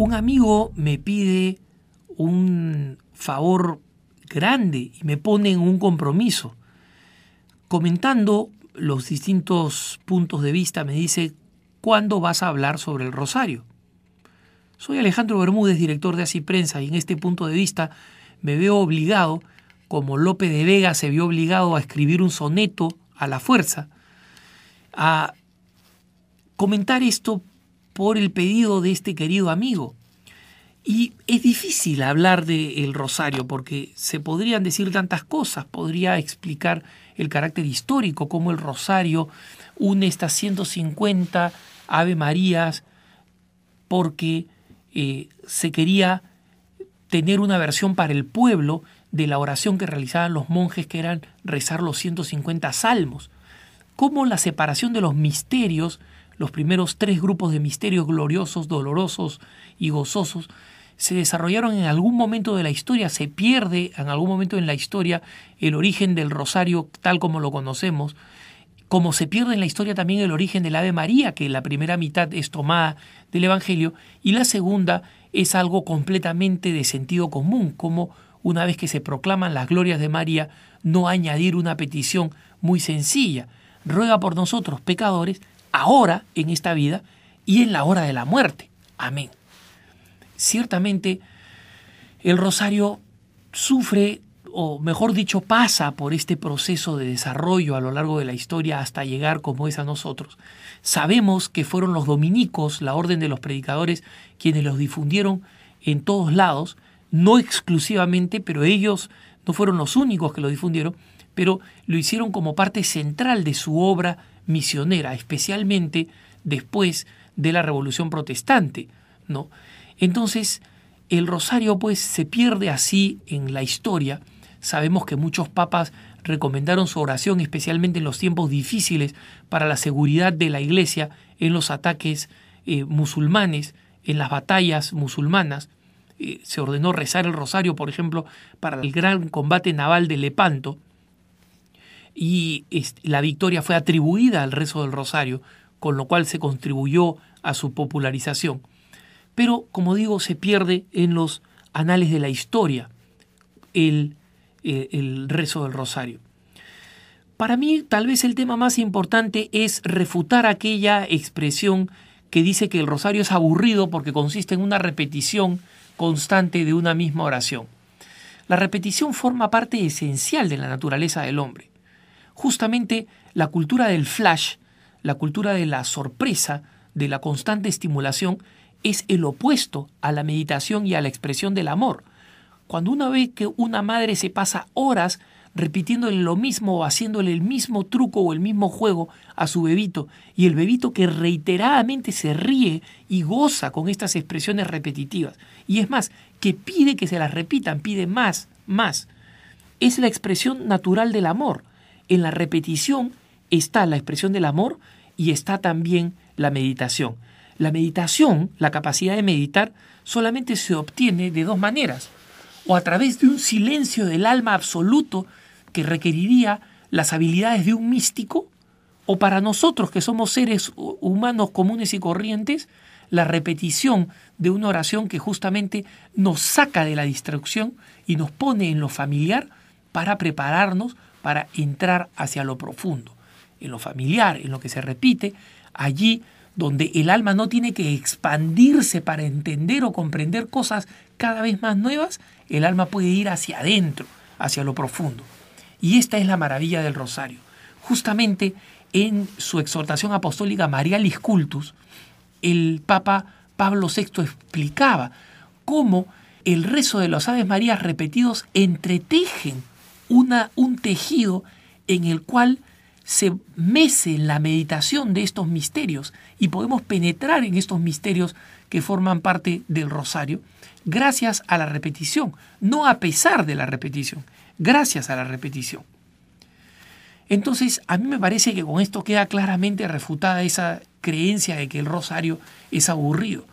Un amigo me pide un favor grande y me pone en un compromiso. Comentando los distintos puntos de vista, me dice: ¿cuándo vas a hablar sobre el rosario? Soy Alejandro Bermúdez, director de Así Prensa, y en este punto de vista me veo obligado, como Lope de Vega se vio obligado a escribir un soneto a la fuerza, a comentar esto por el pedido de este querido amigo. Y es difícil hablar del rosario porque se podrían decir tantas cosas. Podría explicar el carácter histórico, cómo el rosario une estas 150 Ave Marías porque se quería tener una versión para el pueblo de la oración que realizaban los monjes, que eran rezar los 150 salmos. Cómo la separación de los misterios, los primeros 3 grupos de misterios gloriosos, dolorosos y gozosos, se desarrollaron en algún momento de la historia. Se pierde en algún momento en la historia el origen del rosario tal como lo conocemos, como se pierde en la historia también el origen del Ave María, que la primera mitad es tomada del Evangelio y la segunda es algo completamente de sentido común, como una vez que se proclaman las glorias de María, no añadir una petición muy sencilla: ruega por nosotros pecadores, ahora en esta vida y en la hora de la muerte. Amén. Ciertamente el rosario sufre, o mejor dicho, pasa por este proceso de desarrollo a lo largo de la historia hasta llegar como es a nosotros. Sabemos que fueron los dominicos, la orden de los predicadores, quienes los difundieron en todos lados, no exclusivamente, pero ellos no fueron los únicos que lo difundieron, pero lo hicieron como parte central de su obra misionera, especialmente después de la Revolución Protestante, ¿no? Entonces, el rosario pues se pierde así en la historia. Sabemos que muchos papas recomendaron su oración, especialmente en los tiempos difíciles, para la seguridad de la Iglesia en los ataques musulmanes, en las batallas musulmanas. Se ordenó rezar el rosario, por ejemplo, para el gran combate naval de Lepanto, y la victoria fue atribuida al rezo del rosario, con lo cual se contribuyó a su popularización. Pero, como digo, se pierde en los anales de la historia el rezo del rosario. Para mí, tal vez el tema más importante es refutar aquella expresión que dice que el rosario es aburrido porque consiste en una repetición constante de una misma oración. La repetición forma parte esencial de la naturaleza del hombre. Justamente la cultura del flash, la cultura de la sorpresa, de la constante estimulación, es el opuesto a la meditación y a la expresión del amor. Cuando uno ve que una madre se pasa horas repitiéndole lo mismo o haciéndole el mismo truco o el mismo juego a su bebito, y el bebito que reiteradamente se ríe y goza con estas expresiones repetitivas, y es más, que pide que se las repitan, pide más, es la expresión natural del amor. En la repetición está la expresión del amor y está también la meditación. La meditación, la capacidad de meditar, solamente se obtiene de 2 maneras: o a través de un silencio del alma absoluto que requeriría las habilidades de un místico, o para nosotros que somos seres humanos comunes y corrientes, la repetición de una oración que justamente nos saca de la distracción y nos pone en lo familiar para prepararnos para entrar hacia lo profundo. En lo familiar, en lo que se repite, allí donde el alma no tiene que expandirse para entender o comprender cosas cada vez más nuevas, el alma puede ir hacia adentro, hacia lo profundo. Y esta es la maravilla del rosario. Justamente en su exhortación apostólica Marialis Cultus, el Papa Pablo VI explicaba cómo el rezo de los Aves Marías repetidos entretejen un tejido en el cual se mece la meditación de estos misterios y podemos penetrar en estos misterios que forman parte del rosario gracias a la repetición, no a pesar de la repetición, gracias a la repetición. Entonces, a mí me parece que con esto queda claramente refutada esa creencia de que el rosario es aburrido.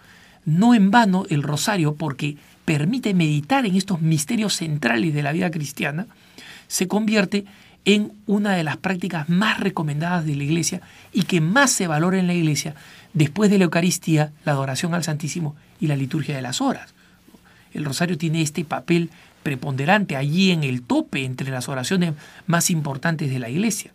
No en vano el rosario, porque permite meditar en estos misterios centrales de la vida cristiana, se convierte en una de las prácticas más recomendadas de la Iglesia y que más se valora en la Iglesia después de la Eucaristía, la adoración al Santísimo y la liturgia de las horas. El rosario tiene este papel preponderante allí en el tope entre las oraciones más importantes de la Iglesia.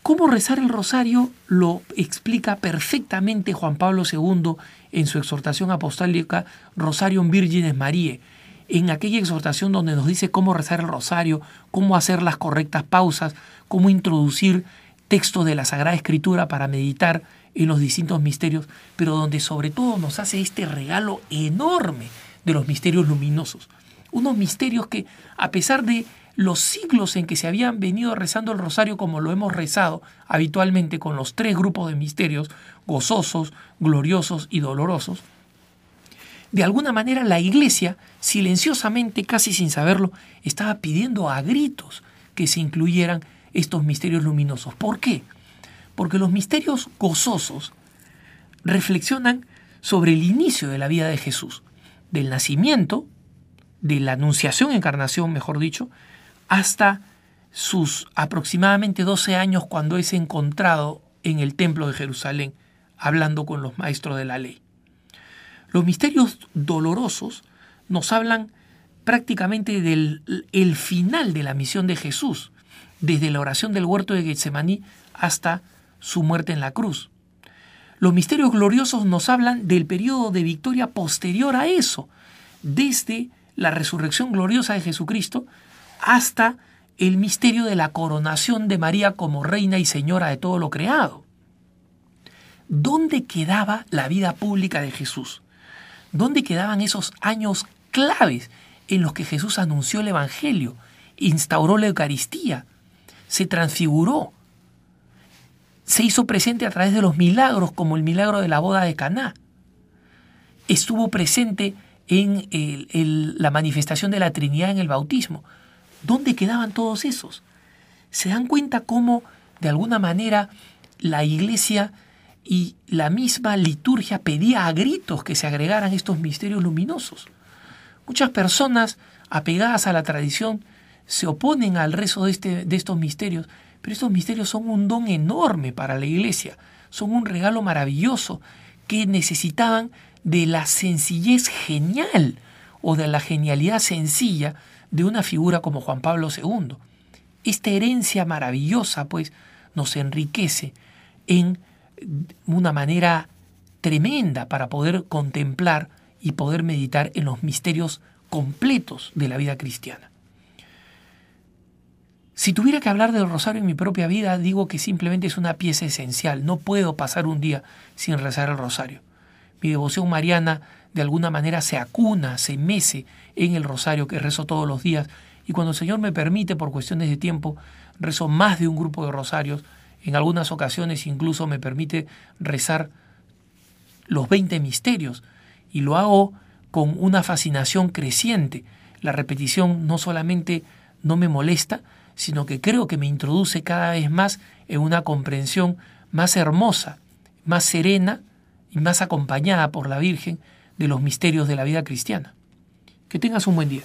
¿Cómo rezar el rosario? Lo explica perfectamente Juan Pablo II en su exhortación apostólica Rosarium Virgines Mariae, en aquella exhortación donde nos dice cómo rezar el rosario, cómo hacer las correctas pausas, cómo introducir textos de la Sagrada Escritura para meditar en los distintos misterios, pero donde sobre todo nos hace este regalo enorme de los misterios luminosos. Unos misterios que, a pesar de los siglos en que se habían venido rezando el rosario como lo hemos rezado habitualmente con los 3 grupos de misterios, gozosos, gloriosos y dolorosos, de alguna manera la Iglesia, silenciosamente, casi sin saberlo, estaba pidiendo a gritos que se incluyeran estos misterios luminosos. ¿Por qué? Porque los misterios gozosos reflexionan sobre el inicio de la vida de Jesús, del nacimiento, de la anunciación, encarnación, mejor dicho, hasta sus aproximadamente 12 años cuando es encontrado en el templo de Jerusalén, hablando con los maestros de la ley. Los misterios dolorosos nos hablan prácticamente del el final de la misión de Jesús, desde la oración del huerto de Getsemaní hasta su muerte en la cruz. Los misterios gloriosos nos hablan del periodo de victoria posterior a eso, desde la resurrección gloriosa de Jesucristo hasta el misterio de la coronación de María como reina y señora de todo lo creado. ¿Dónde quedaba la vida pública de Jesús? ¿Dónde quedaban esos años claves en los que Jesús anunció el Evangelio, instauró la Eucaristía, se transfiguró, se hizo presente a través de los milagros como el milagro de la boda de Caná? Estuvo presente en la manifestación de la Trinidad en el bautismo. ¿Dónde quedaban todos esos? ¿Se dan cuenta cómo, de alguna manera, la Iglesia y la misma liturgia pedía a gritos que se agregaran estos misterios luminosos? Muchas personas apegadas a la tradición se oponen al rezo de estos misterios, pero estos misterios son un don enorme para la Iglesia, son un regalo maravilloso que necesitaban de la sencillez genial o de la genialidad sencilla de una figura como Juan Pablo II. Esta herencia maravillosa, pues, nos enriquece en una manera tremenda para poder contemplar y poder meditar en los misterios completos de la vida cristiana. Si tuviera que hablar del rosario en mi propia vida, digo que simplemente es una pieza esencial. No puedo pasar un día sin rezar el rosario. Mi devoción mariana de alguna manera se acuna, se mece en el rosario que rezo todos los días, y cuando el Señor me permite, por cuestiones de tiempo, rezo más de un grupo de rosarios. En algunas ocasiones incluso me permite rezar los 20 misterios, y lo hago con una fascinación creciente. La repetición no solamente no me molesta, sino que creo que me introduce cada vez más en una comprensión más hermosa, más serena y más acompañada por la Virgen de los misterios de la vida cristiana. Que tengas un buen día.